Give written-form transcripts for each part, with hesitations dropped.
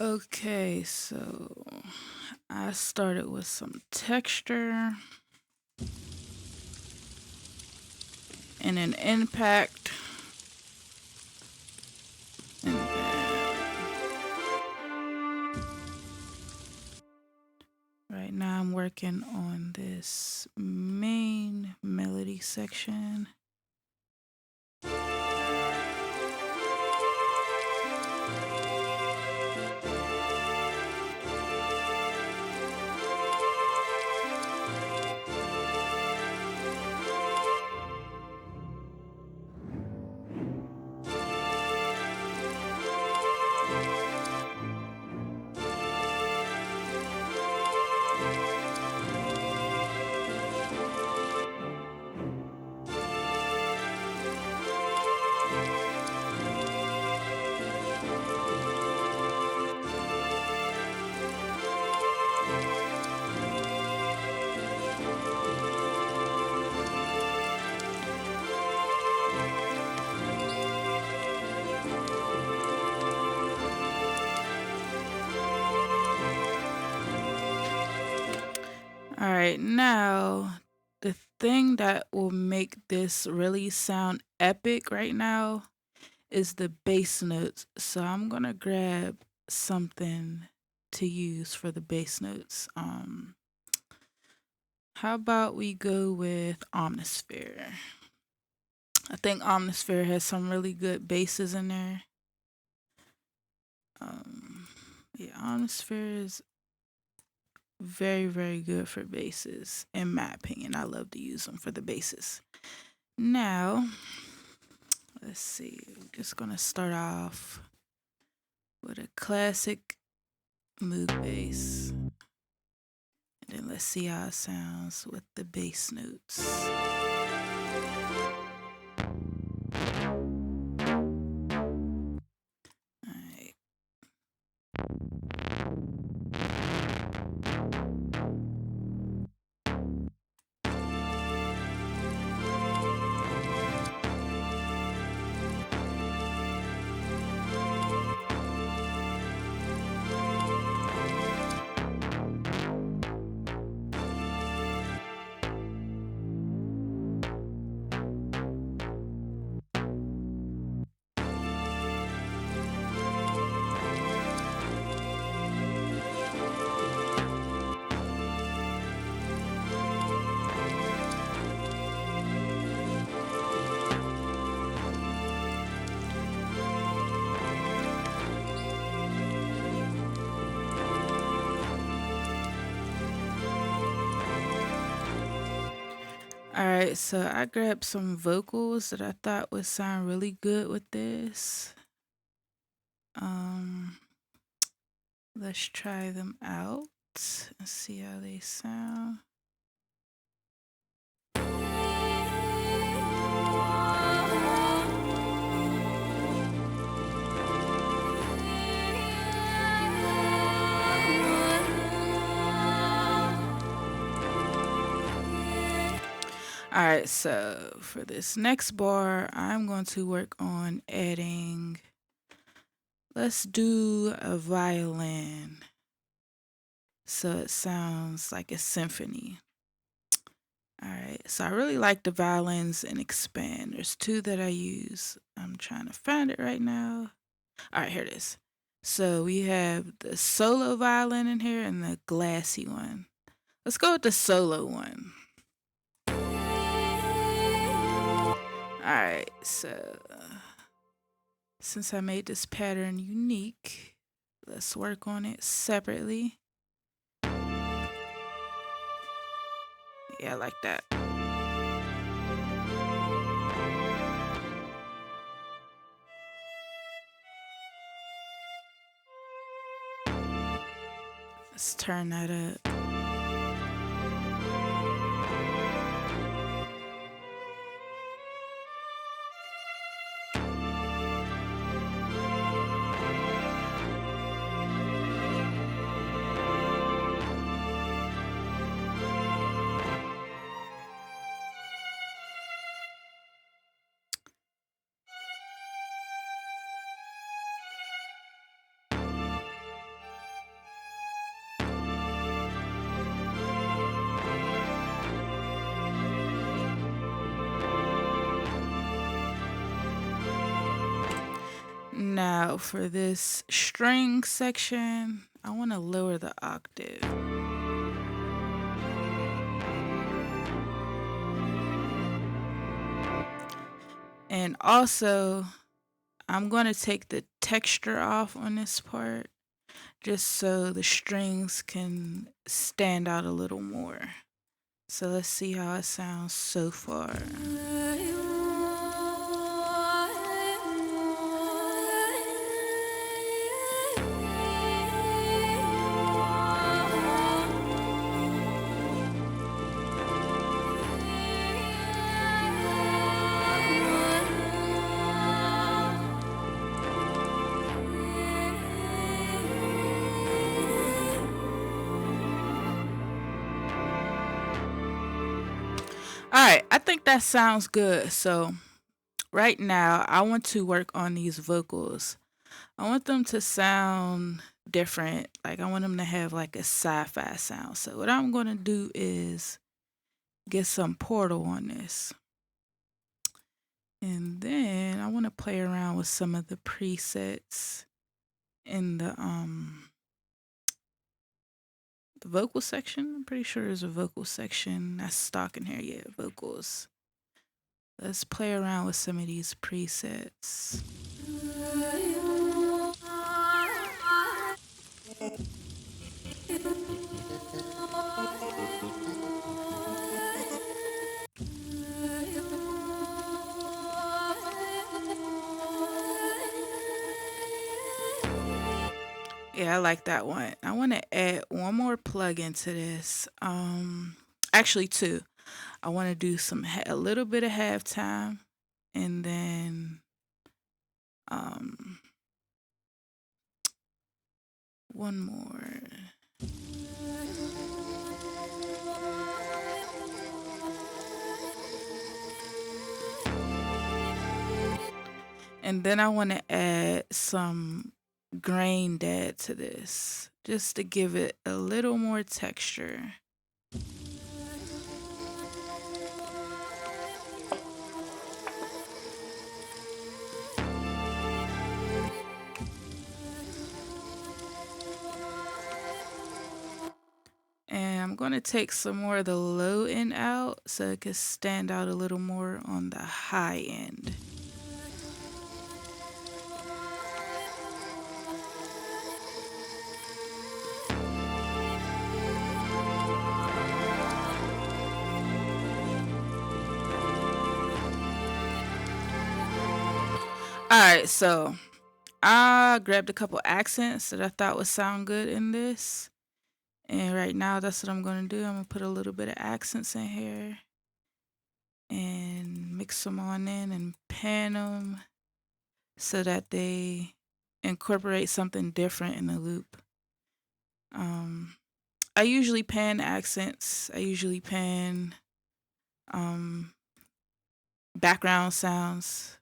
Okay, so I started with some texture and an impact. And right now I'm working on this main melody section. All right, now the thing that will make this really sound epic right now is the bass notes. So I'm gonna grab something to use for the bass notes. How about we go with Omnisphere? I think Omnisphere has some really good basses in there. Yeah, Omnisphere is very, very good for basses, in my opinion. I love to use them for the basses. Now, let's see. I'm just gonna start off with a classic moog bass. And then let's see how it sounds with the bass notes. Alright. Alright, so I grabbed some vocals that I thought would sound really good with this. Let's try them out and see how they sound. Alright, so for this next bar, I'm going to work on adding, let's do a violin. So it sounds like a symphony. Alright, so I really like the violins in Expand. There's two that I use. I'm trying to find it right now. Alright, here it is. So we have the solo violin in here and the glassy one. Let's go with the solo one. Alright, so since I made this pattern unique, let's work on it separately. Yeah, like that. Let's turn that up. Now for this string section, I want to lower the octave. And also, I'm going to take the texture off on this part just so the strings can stand out a little more. So let's see how it sounds so far. All right, I think that sounds good. So right now, I want to work on these vocals. I want them to sound different. Like I want them to have like a sci-fi sound. So what I'm going to do is get some Portal on this. And then I want to play around with some of the presets in the vocal section. I'm pretty sure there's a vocal section that's stock in here. Yeah, vocals. Let's play around with some of these presets. Yeah, I like that one. I want to add one more plugin to this. Actually two. I want to do a little bit of halftime, and then one more. And then I want to add some grain dad to this just to give it a little more texture. And I'm going to take some more of the low end out so it can stand out a little more on the high end. All right, so I grabbed a couple accents that I thought would sound good in this. And right now, that's what I'm going to do. I'm going to put a little bit of accents in here and mix them on in and pan them so that they incorporate something different in the loop. I usually pan accents. I usually pan background sounds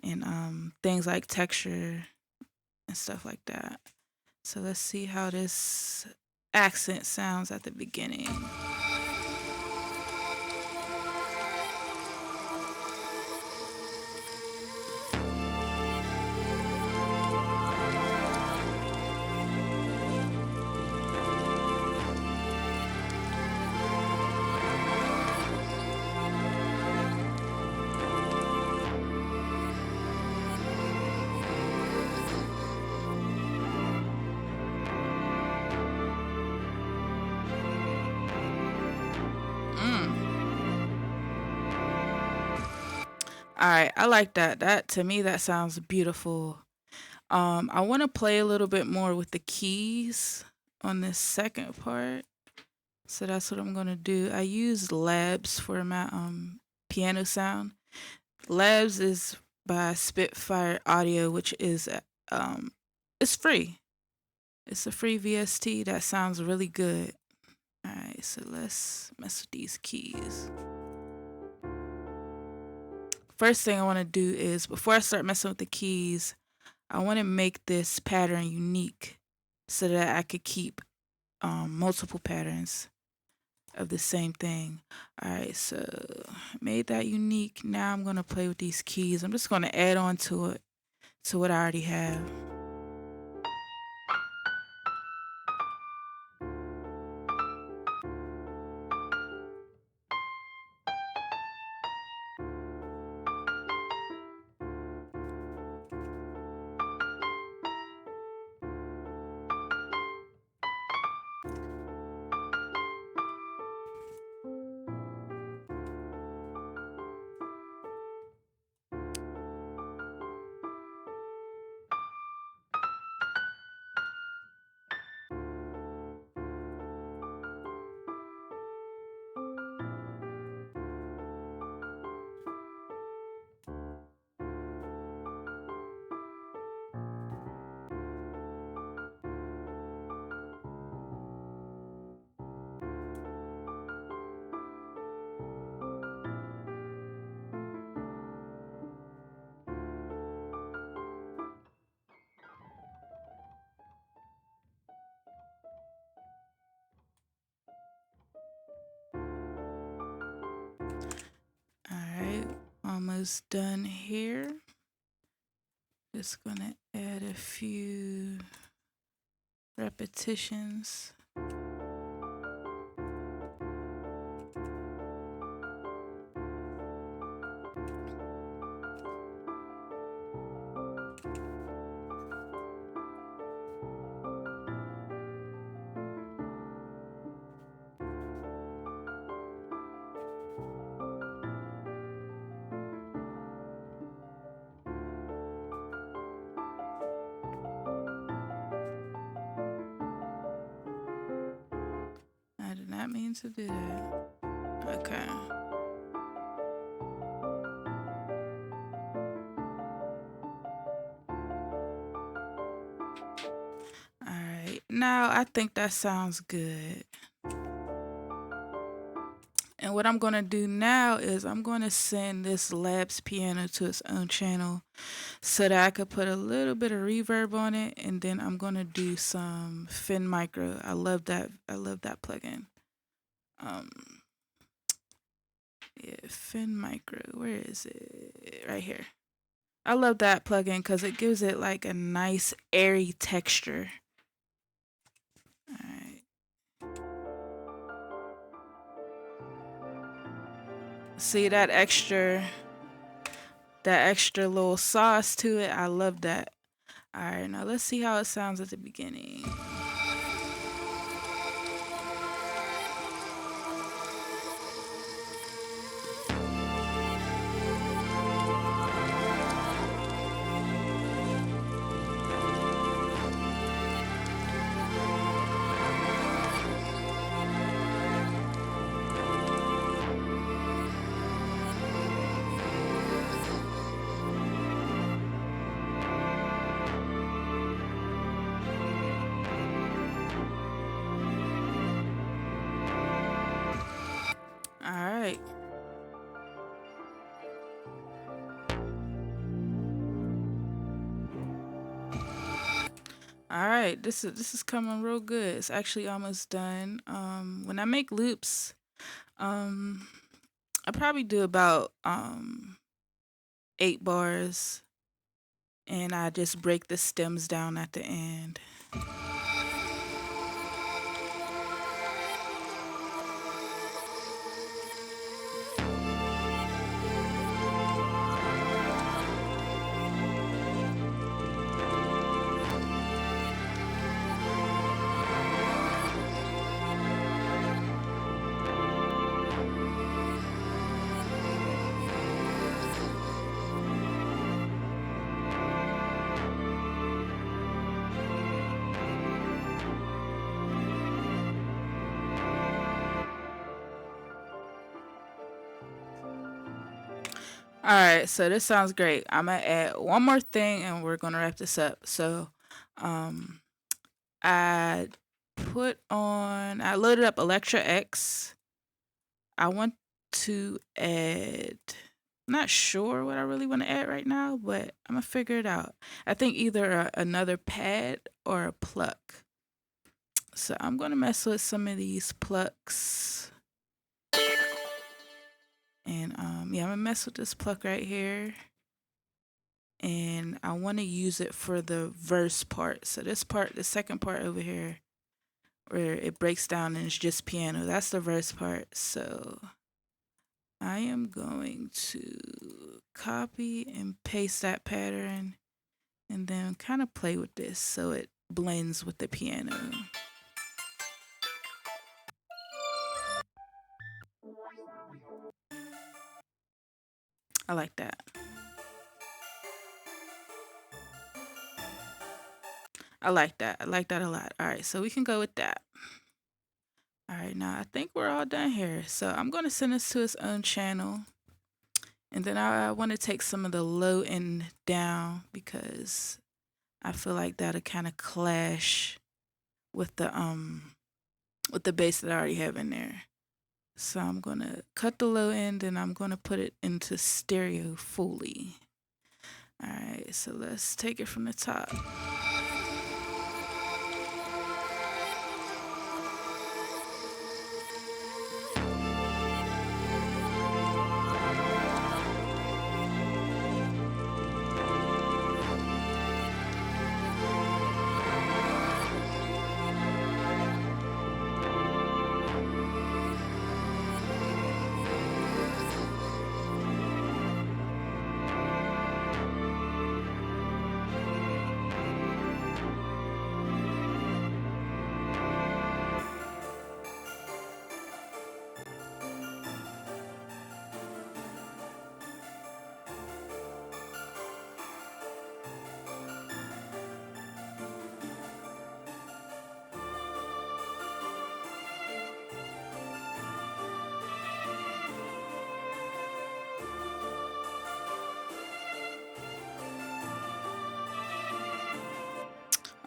and things like texture and stuff like that. So let's see how this accent sounds at the beginning. All right, I like that. That to me that sounds beautiful. I want to play a little bit more with the keys on this second part. So that's what I'm gonna do. I use Labs for my piano sound. Labs is by Spitfire Audio, which is it's free. It's a free VST that sounds really good. All right, so let's mess with these keys. First thing I want to do is before I start messing with the keys, I want to make this pattern unique so that I could keep multiple patterns of the same thing. All right, so made that unique. Now I'm going to play with these keys. I'm just going to add on to it to what I already have. All right, almost done here. Just gonna add a few repetitions. I did not mean to do that. Okay. All right. Now I think that sounds good. And what I'm going to do now is I'm going to send this Labs piano to its own channel so that I could put a little bit of reverb on it, and then I'm going to do some Fin Micro. I love that. I love that plugin. Yeah, Fin Micro. Where is it? Right here. I love that plugin because it gives it like a nice airy texture. All right. See that extra little sauce to it? I love that. All right, now let's see how it sounds at the beginning. All right. All right, this is coming real good. It's actually almost done. When I make loops, I probably do about 8 bars, and I just break the stems down at the end. All right, so this sounds great. I'm gonna add one more thing, and we're gonna wrap this up. So, um, I I loaded up Electra X. I want to add. I'm not sure what I really want to add right now, but I'm gonna figure it out. I think either another pad or a pluck. So I'm gonna mess with some of these plucks. And yeah, I'm gonna mess with this pluck right here. and I want to use it for the verse part. So this part, the second part over here, where it breaks down and it's just piano, that's the verse part. So I am going to copy and paste that pattern and then kind of play with this so it blends with the piano. I like that. I like that. I like that a lot. All right, so we can go with that. All right, now I think we're all done here. So I'm going to send this to its own channel. And then I want to take some of the low end down because I feel like that'll kind of clash with the bass that I already have in there. So I'm going to cut the low end and I'm going to put it into stereo fully. All right, so let's take it from the top.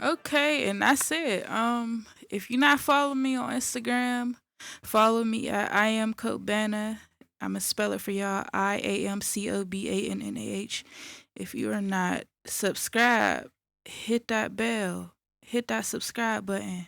Okay, and that's it. If you're not following me on Instagram, follow me at I am Cobana. I'ma spell it for y'all. IAMCOBANNAH. If you are not subscribed, hit that bell, hit that subscribe button,